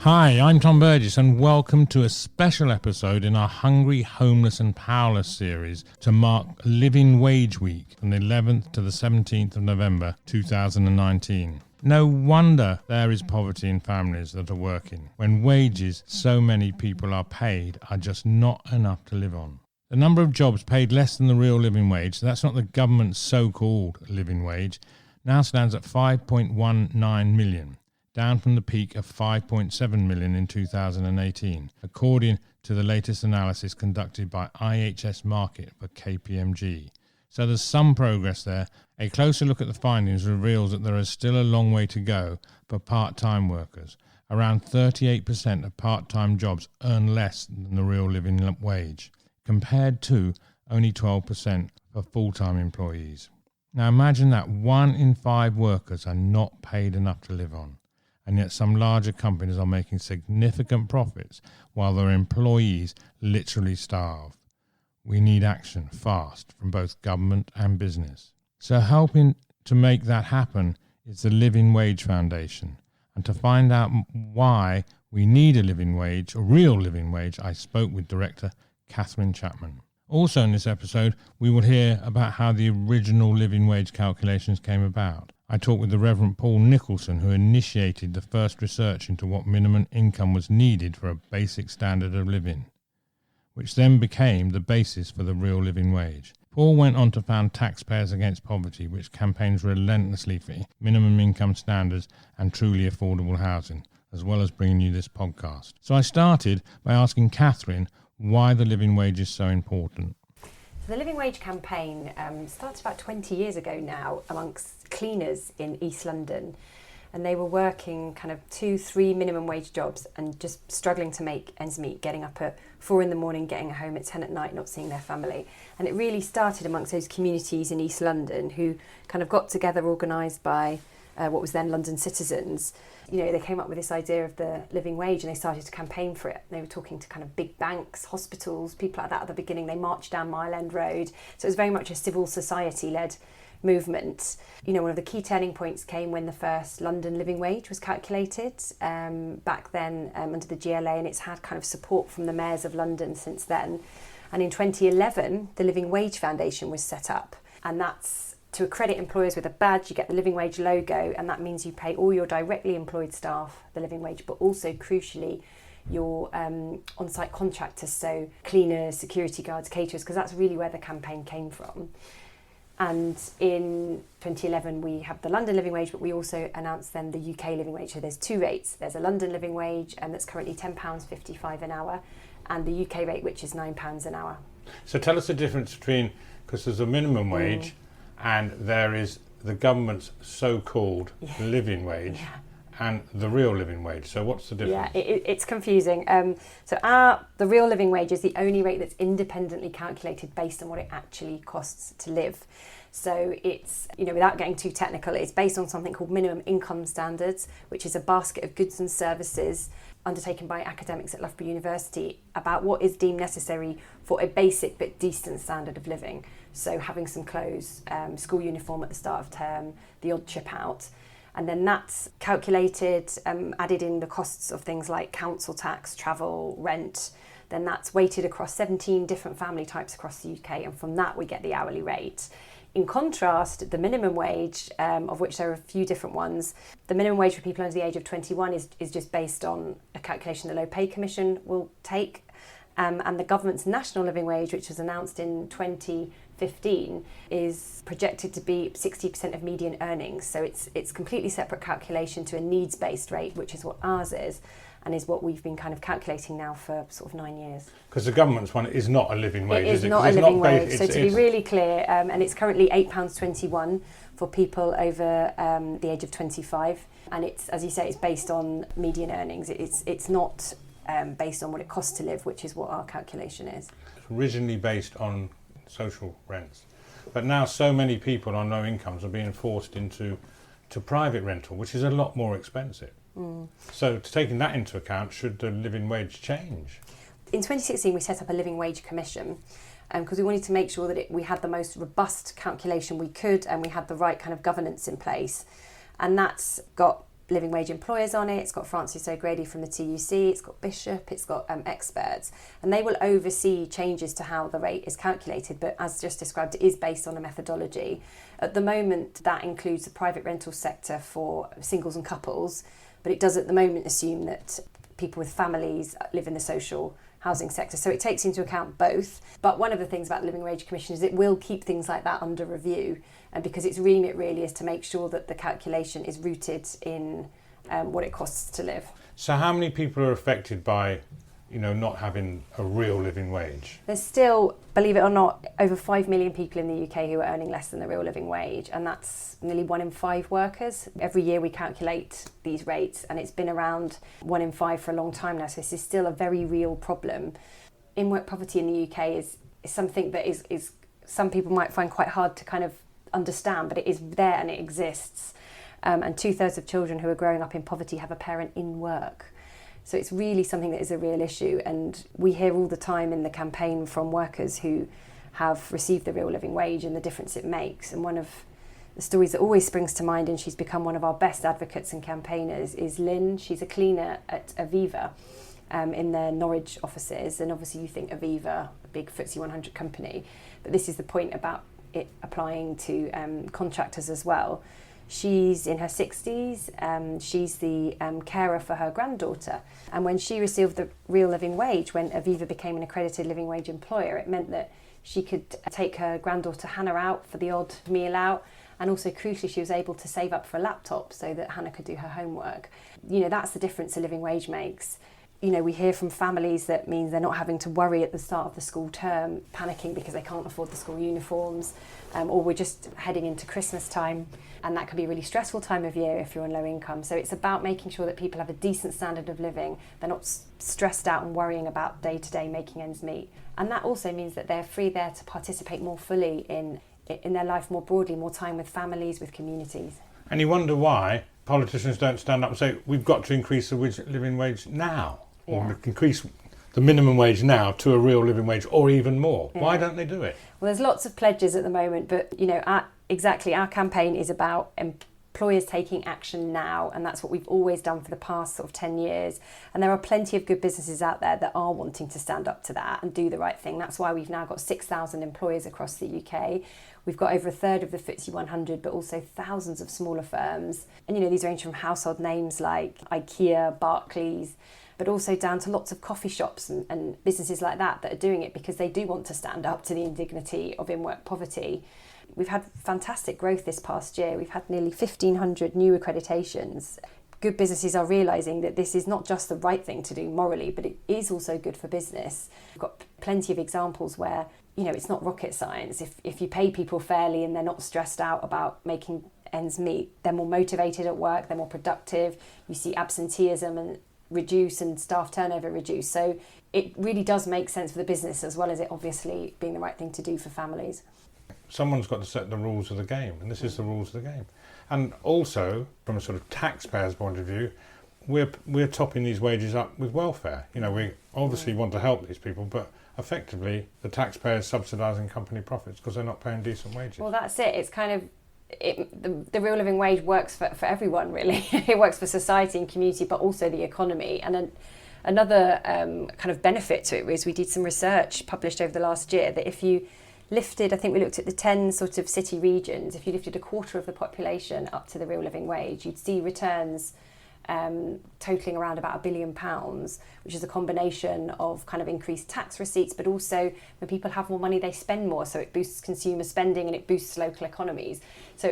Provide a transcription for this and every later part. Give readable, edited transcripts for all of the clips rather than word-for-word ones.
Hi, I'm Tom Burgess and welcome to a special episode in our Hungry, Homeless and Powerless series to mark Living Wage Week from the 11th to the 17th of November 2019. No wonder there is poverty in families that are working, when wages so many people are paid are just not enough to live on. The number of jobs paid less than the real living wage, that's not the government's so-called living wage, now stands at 5.19 million. Down from the peak of 5.7 million in 2018, according to the latest analysis conducted by IHS Markit for KPMG. So there's some progress there. A closer look at the findings reveals that there is still a long way to go for part-time workers. Around 38% of part-time jobs earn less than the real living wage, compared to only 12% for full-time employees. Now imagine that 1 in 5 workers are not paid enough to live on. And yet some larger companies are making significant profits while their employees literally starve. We need action fast from both government and business. So helping to make that happen is the Living Wage Foundation. And to find out why we need a living wage, a real living wage, I spoke with director Catherine Chapman. Also in this episode, we will hear about how the original living wage calculations came about. I talked with the Reverend Paul Nicholson, who initiated the first research into what minimum income was needed for a basic standard of living, which then became the basis for the real living wage. Paul went on to found Taxpayers Against Poverty, which campaigns relentlessly for minimum income standards and truly affordable housing, as well as bringing you this podcast. So I started by asking Catherine why the living wage is so important. The Living Wage campaign started about 20 years ago now amongst cleaners in East London, and they were working kind of 2-3 minimum wage jobs and just struggling to make ends meet, getting up at 4 a.m, getting home at 10 at night, not seeing their family. And it really started amongst those communities in East London who kind of got together, organised by what was then London Citizens. You know, they came up with this idea of the living wage and they started to campaign for it. They were talking to kind of big banks, hospitals, people like that at the beginning. They marched down Mile End Road. So it was very much a civil society-led movement. You know, one of the key turning points came when the first London living wage was calculated back then under the GLA, and it's had kind of support from the mayors of London since then. And in 2011, the Living Wage Foundation was set up, and that's to accredit employers with a badge. You get the living wage logo, and that means you pay all your directly employed staff the living wage, but also crucially your on-site contractors, so cleaners, security guards, caterers, because that's really where the campaign came from. And in 2011 we have the London living wage, but we also announced then the UK living wage. So there's 2 rates. There's a London living wage and that's currently £10.55 an hour, and the UK rate, which is £9 an hour. So tell us the difference between, because there's a minimum wage and there is the government's so-called living wage and the real living wage. So what's the difference? Yeah, it's confusing. The real living wage is the only rate that's independently calculated based on what it actually costs to live. So it's, you know, without getting too technical, it's based on something called minimum income standards, which is a basket of goods and services undertaken by academics at Loughborough University about what is deemed necessary for a basic but decent standard of living. So having some clothes, school uniform at the start of term, the odd chip out. And then that's calculated, added in the costs of things like council tax, travel, rent. Then that's weighted across 17 different family types across the UK. And from that, we get the hourly rate. In contrast, the minimum wage, of which there are a few different ones, the minimum wage for people under the age of 21 is just based on a calculation the Low Pay Commission will take. And the government's national living wage, which was announced in 2015, is projected to be 60% of median earnings. So it's completely separate calculation to a needs-based rate, which is what ours is, and is what we've been kind of calculating now for sort of 9 years. Because the government's one is not a living wage, is it? Not a living wage. So to be really clear, and it's currently £8.21 for people over the age of 25, and it's, as you say, it's based on median earnings. It's not based on what it costs to live, which is what our calculation is. It's originally based on social rents, but now so many people on low incomes are being forced into private rental, which is a lot more expensive. So taking that into account, should the living wage change? In 2016 we set up a living wage commission because we wanted to make sure that we had the most robust calculation we could and we had the right kind of governance in place, and that's got living wage employers on it, it's got Francis O'Grady from the TUC, it's got Bishop, it's got experts, and they will oversee changes to how the rate is calculated, but as just described, it is based on a methodology. At the moment, that includes the private rental sector for singles and couples, but it does at the moment assume that people with families live in the social housing sector. So it takes into account both. But one of the things about the Living Wage Commission is it will keep things like that under review, and because its remit really is to make sure that the calculation is rooted in what it costs to live. So how many people are affected by, not having a real living wage? There's still, believe it or not, over 5 million people in the UK who are earning less than the real living wage, and that's nearly 1 in 5 workers. Every year we calculate these rates, and it's been around 1 in 5 for a long time now, so this is still a very real problem. In-work poverty in the UK is something that is some people might find quite hard to kind of understand, but it is there and it exists. And 2/3 of children who are growing up in poverty have a parent in work. So it's really something that is a real issue, and we hear all the time in the campaign from workers who have received the real living wage and the difference it makes. And one of the stories that always springs to mind, and she's become one of our best advocates and campaigners, is Lynn. She's a cleaner at Aviva in their Norwich offices, and obviously you think Aviva, a big FTSE 100 company, but this is the point about it applying to contractors as well. She's in her 60s, she's the carer for her granddaughter, and when she received the real living wage, when Aviva became an accredited living wage employer, it meant that she could take her granddaughter Hannah out for the odd meal out, and also crucially she was able to save up for a laptop so that Hannah could do her homework. That's the difference a living wage makes. We hear from families that means they're not having to worry at the start of the school term, panicking because they can't afford the school uniforms, or we're just heading into Christmas time, and that can be a really stressful time of year if you're on low income. So it's about making sure that people have a decent standard of living, they're not stressed out and worrying about day to day making ends meet. And that also means that they're free there to participate more fully in their life more broadly, more time with families, with communities. And you wonder why politicians don't stand up and say, we've got to increase the living wage now. Yeah. Or increase the minimum wage now to a real living wage, or even more. Yeah. Why don't they do it? Well, there's lots of pledges at the moment, but our campaign is about employers taking action now, and that's what we've always done for the past sort of 10 years. And there are plenty of good businesses out there that are wanting to stand up to that and do the right thing. That's why we've now got 6,000 employers across the UK. We've got over 1/3 of the FTSE 100, but also thousands of smaller firms. And these range from household names like IKEA, Barclays, but also down to lots of coffee shops and businesses like that are doing it because they do want to stand up to the indignity of in-work poverty. We've had fantastic growth this past year. We've had nearly 1,500 new accreditations. Good businesses are realising that this is not just the right thing to do morally, but it is also good for business. We've got plenty of examples where, it's not rocket science. If you pay people fairly and they're not stressed out about making ends meet, they're more motivated at work, they're more productive. You see absenteeism and reduce and staff turnover reduce. So it really does make sense for the business, as well as it obviously being the right thing to do for families. Someone's got to set the rules of the game, and this is the rules of the game. And also, from a sort of taxpayer's point of view, we're topping these wages up with welfare. We obviously want to help these people, but effectively the taxpayers subsidising company profits because they're not paying decent wages. Well, that's it. It's kind of the real living wage works for everyone, really. It works for society and community, but also the economy. And another kind of benefit to it was we did some research published over the last year that if you lifted, I think we looked at the 10 sort of city regions, if you lifted 1/4 of the population up to the real living wage, you'd see returns totalling around about £1 billion, which is a combination of kind of increased tax receipts, but also when people have more money, they spend more. So it boosts consumer spending and it boosts local economies. So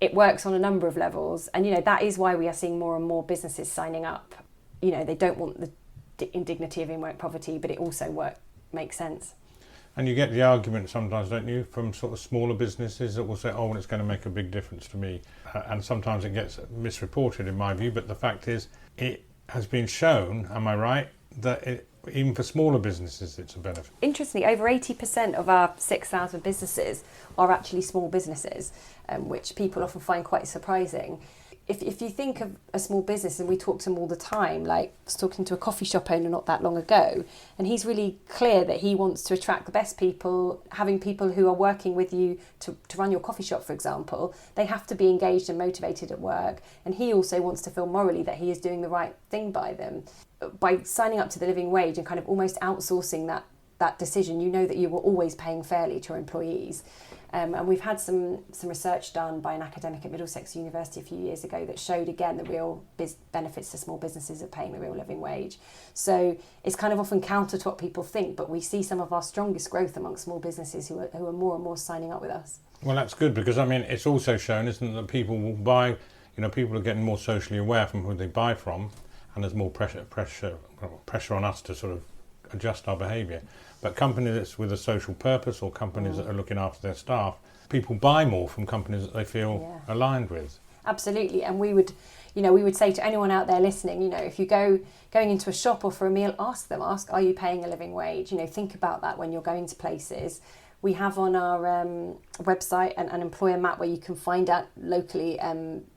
it works on a number of levels. And, that is why we are seeing more and more businesses signing up. They don't want the indignity of in-work poverty, but it also makes sense. And you get the argument sometimes, don't you, from sort of smaller businesses that will say, well, it's going to make a big difference to me. And sometimes it gets misreported in my view, but the fact is it has been shown, am I right, that even for smaller businesses it's a benefit. Interestingly, over 80% of our 6,000 businesses are actually small businesses, which people often find quite surprising. if you think of a small business, and we talk to them all the time, like I was talking to a coffee shop owner not that long ago, and he's really clear that he wants to attract the best people. Having people who are working with you to run your coffee shop, for example, they have to be engaged and motivated at work, and he also wants to feel morally that he is doing the right thing by them. By signing up to the living wage and kind of almost outsourcing that decision, you know that you were always paying fairly to your employees. And we've had some research done by an academic at Middlesex University a few years ago that showed again the real benefits to small businesses of paying the real living wage. So it's kind of often counter to what people think, but we see some of our strongest growth among small businesses who are more and more signing up with us. Well, that's good, because I mean it's also shown, isn't it, that people will buy. People are getting more socially aware from who they buy from, and there's more pressure on us to sort of adjust our behaviour. But companies that's with a social purpose, or companies that are looking after their staff, people buy more from companies that they feel aligned with. Absolutely, and we would say to anyone out there listening, if you going into a shop or for a meal, ask, are you paying a living wage? Think about that when you're going to places. We have on our website an employer map where you can find out locally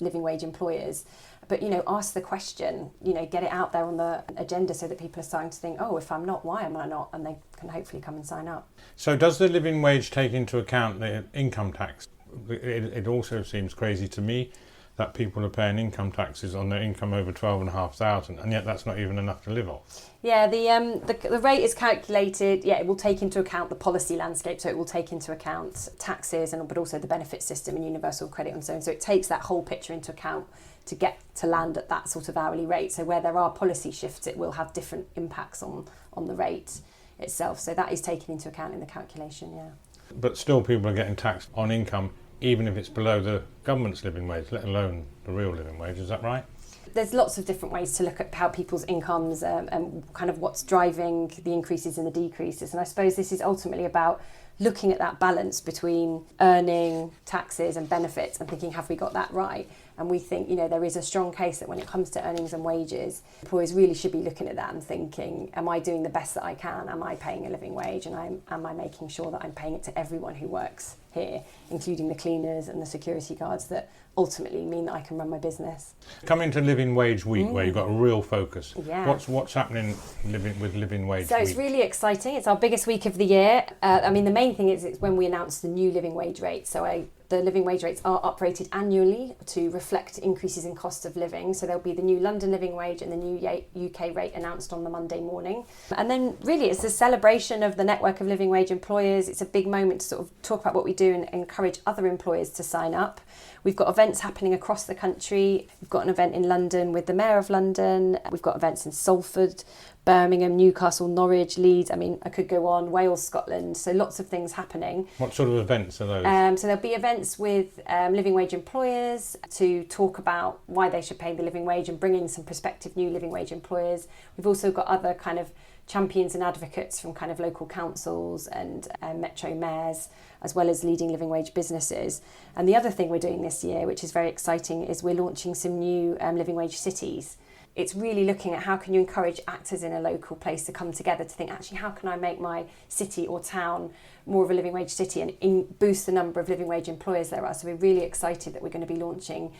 living wage employers. But, ask the question, get it out there on the agenda so that people are starting to think, oh, if I'm not, why am I not? And they can hopefully come and sign up. So does the living wage take into account the income tax? It also seems crazy to me that people are paying income taxes on their income over 12,500, and yet that's not even enough to live off. Yeah, the rate is calculated. Yeah, it will take into account the policy landscape, so it will take into account taxes but also the benefit system and universal credit and so on. So it takes that whole picture into account to get to land at that sort of hourly rate. So where there are policy shifts, it will have different impacts on the rate itself. So that is taken into account in the calculation, yeah. But still people are getting taxed on income, even if it's below the government's living wage, let alone the real living wage. Is that right? There's lots of different ways to look at how people's incomes and kind of what's driving the increases and the decreases. And I suppose this is ultimately about looking at that balance between earning, taxes and benefits and thinking, have we got that right? And we think, there is a strong case that when it comes to earnings and wages, employers really should be looking at that and thinking, am I doing the best that I can? Am I paying a living wage? And am I making sure that I'm paying it to everyone who works here, including the cleaners and the security guards that ultimately mean that I can run my business? Coming to Living Wage Week, where you've got a real focus. Yeah. What's happening with Living Wage Week? So it's really exciting. It's our biggest week of the year. The main thing is it's when we announce the new living wage rate. So the living wage rates are uprated annually to reflect increases in cost of living. So there'll be the new London living wage and the new UK rate announced on the Monday morning. And then really it's a celebration of the network of living wage employers. It's a big moment to sort of talk about what we do and encourage other employers to sign up. We've got events happening across the country. We've got an event in London with the Mayor of London. We've got events in Salford, Birmingham, Newcastle, Norwich, Leeds. I could go on, Wales, Scotland. So lots of things happening. What sort of events are those? So there'll be events with living wage employers to talk about why they should pay the living wage and bring in some prospective new living wage employers. We've also got other kind of champions and advocates from kind of local councils and metro mayors, as well as leading living wage businesses. And the other thing we're doing this year, which is very exciting, is we're launching some new living wage cities. It's really looking at how can you encourage actors in a local place to come together to think, actually, how can I make my city or town more of a living wage city and boost the number of living wage employers there are. So we're really excited that we're going to be launching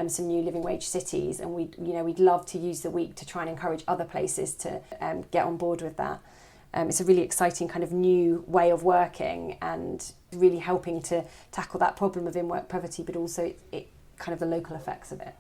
some new living wage cities, and we'd love to use the week to try and encourage other places to get on board with that. It's a really exciting kind of new way of working and really helping to tackle that problem of in-work poverty, but also it kind of the local effects of it.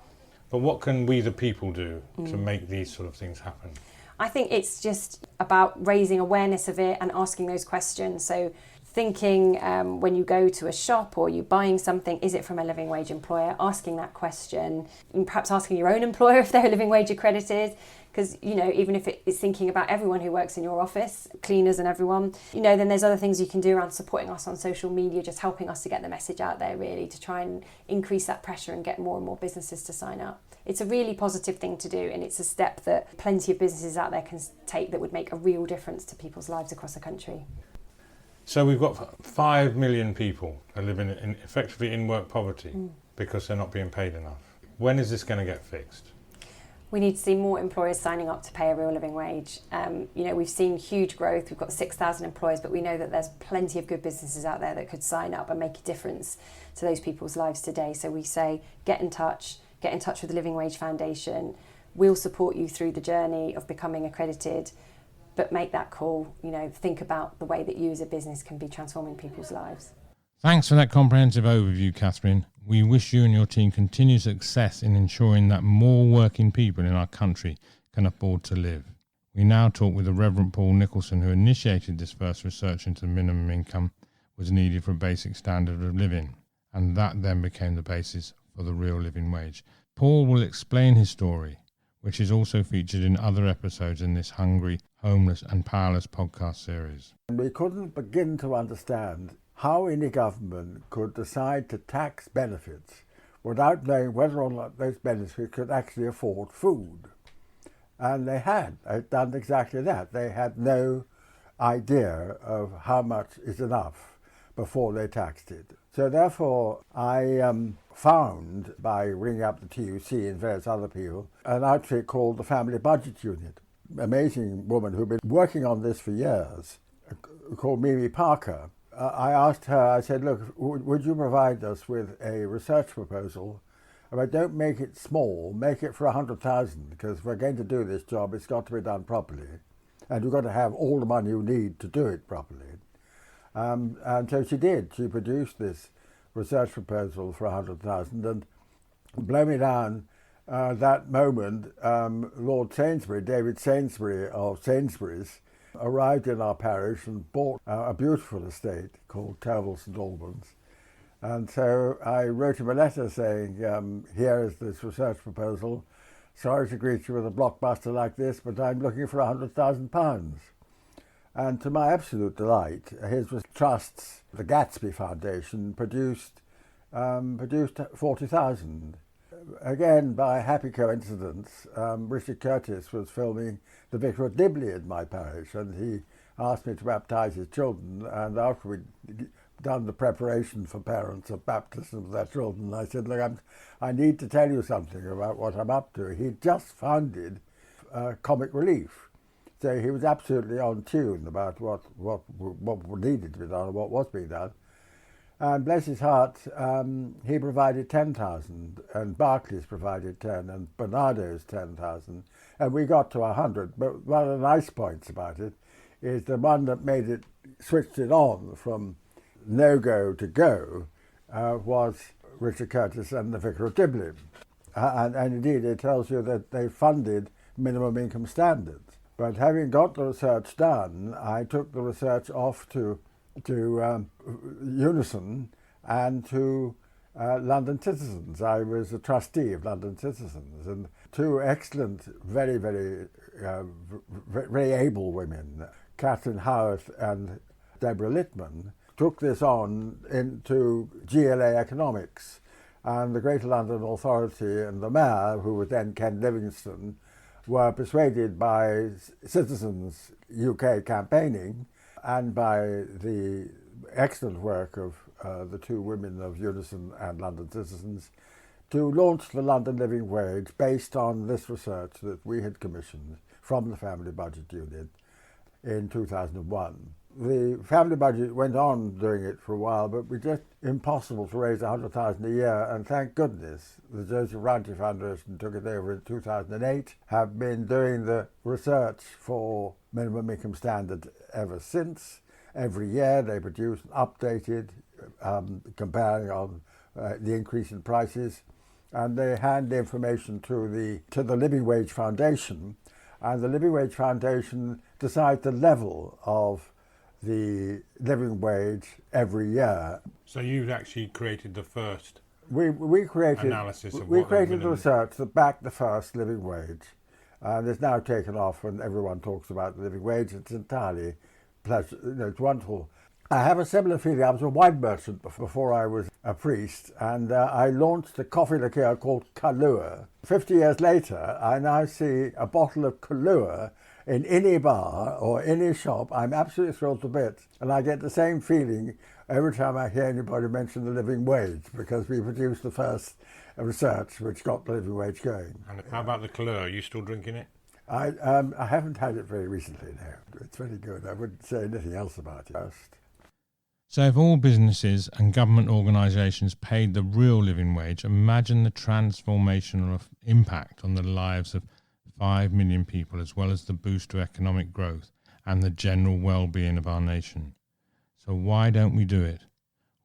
But what can we the people do to make these sort of things happen? I think it's just about raising awareness of it and asking those questions. So thinking when you go to a shop or you're buying something, is it from a living wage employer? Asking that question, and perhaps asking your own employer if they're living wage accredited. Because, even if it's thinking about everyone who works in your office, cleaners and everyone, then there's other things you can do around supporting us on social media, just helping us to get the message out there, really, to try and increase that pressure and get more and more businesses to sign up. It's a really positive thing to do, and it's a step that plenty of businesses out there can take that would make a real difference to people's lives across the country. So we've got 5 million people are living effectively in work poverty because they're not being paid enough. When is this going to get fixed? We need to see more employers signing up to pay a real living wage. We've seen huge growth. We've got 6,000 employers, but we know that there's plenty of good businesses out there that could sign up and make a difference to those people's lives today. So we say, get in touch, get in touch with the Living Wage Foundation. We'll support you through the journey of becoming accredited, but make that call, think about the way that you as a business can be transforming people's lives. Thanks for that comprehensive overview, Catherine. We wish you and your team continued success in ensuring that more working people in our country can afford to live. We now talk with the Reverend Paul Nicholson, who initiated this first research into minimum income was needed for a basic standard of living, and that then became the basis for the real living wage. Paul will explain his story, which is also featured in other episodes in this Hungry, Homeless and Powerless podcast series. We couldn't begin to understand how any government could decide to tax benefits without knowing whether or not those benefits could actually afford food. And they'd done exactly that. They had no idea of how much is enough before they taxed it. So therefore, I found, by ringing up the TUC and various other people, an outfit called the Family Budget Unit. Amazing woman who'd been working on this for years, called Mimi Parker. I asked her, I said, look, would you provide us with a research proposal? But don't make it small, make it for 100,000, because if we're going to do this job, it's got to be done properly. And you've got to have all the money you need to do it properly. And so she did. She produced this research proposal for 100,000, and blow me down, that moment, Lord Sainsbury, David Sainsbury of Sainsbury's, arrived in our parish and bought a beautiful estate called Turville St Albans. And so I wrote him a letter saying, here is this research proposal. Sorry to greet you with a blockbuster like this, but I'm looking for £100,000. And to my absolute delight, his trusts, the Gatsby Foundation, produced 40,000. Again, by happy coincidence, Richard Curtis was filming The Vicar of Dibley in my parish, and he asked me to baptise his children. And after we'd done the preparation for parents of baptism of their children, I said, look, I need to tell you something about what I'm up to. He'd just founded Comic Relief. So he was absolutely on tune about what needed to be done and what was being done. And bless his heart, he provided 10,000, and Barclays provided 10, and Bernardo's 10,000, and we got to 100. But one of the nice points about it is the one that switched it on from no-go to go was Richard Curtis and the Vicar of Dibley. And indeed, it tells you that they funded minimum income standards. But having got the research done, I took the research off to Unison and to London Citizens. I was a trustee of London Citizens, and two excellent, very, very, very able women, Catherine Howarth and Deborah Littman, took this on into GLA Economics, and the Greater London Authority and the Mayor, who was then Ken Livingstone, were persuaded by Citizens UK campaigning and by the excellent work of the two women of Unison and London Citizens to launch the London Living Wage based on this research that we had commissioned from the Family Budget Unit in 2001. The family budget went on doing it for a while, but it was just impossible to raise 100,000 a year, and thank goodness the Joseph Rowntree Foundation took it over in 2008, have been doing the research for minimum income standard ever since. Every year they produce an updated, comparing on the increase in prices, and they hand the information to the Living Wage Foundation, and the Living Wage Foundation decides the level of the living wage every year. So you've actually created the first we created analysis of we created the research that backed the first living wage, and it's now taken off and everyone talks about the living wage. It's entirely pleasure, it's wonderful. I have a similar feeling. I was a wine merchant before I was a priest, and I launched a coffee liqueur called Kahlua. 50 years later, I now see a bottle of Kahlua in any bar or any shop. I'm absolutely thrilled to bits, and I get the same feeling every time I hear anybody mention the living wage, because we produced the first research which got the living wage going. And how about the Kahlua? Are you still drinking it? I haven't had it very recently, no. It's very good. I wouldn't say anything else about it. So if all businesses and government organisations paid the real living wage, imagine the transformational impact on the lives of 5 million people, as well as the boost to economic growth and the general well-being of our nation. So why don't we do it?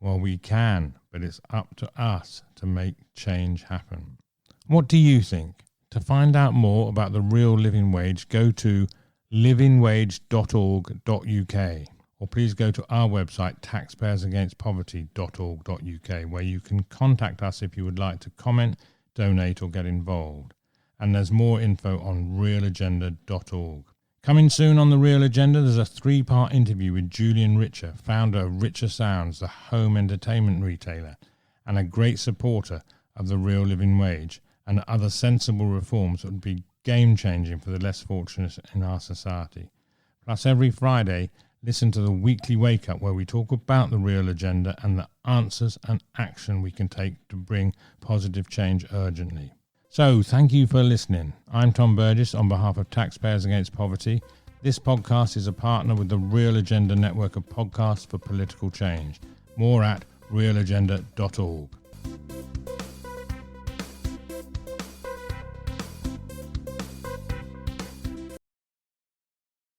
Well, we can, but it's up to us to make change happen. What do you think? To find out more about the real living wage, go to livingwage.org.uk, or please go to our website taxpayersagainstpoverty.org.uk, where you can contact us if you would like to comment, donate or get involved. And there's more info on realagenda.org. Coming soon on The Real Agenda, there's a 3-part interview with Julian Richer, founder of Richer Sounds, the home entertainment retailer, and a great supporter of the real living wage and other sensible reforms that would be game-changing for the less fortunate in our society. Plus, every Friday, listen to the weekly Wake Up, where we talk about the real agenda and the answers and action we can take to bring positive change urgently. So, thank you for listening. I'm Tom Burgess on behalf of Taxpayers Against Poverty. This podcast is a partner with the Real Agenda network of podcasts for political change. More at realagenda.org.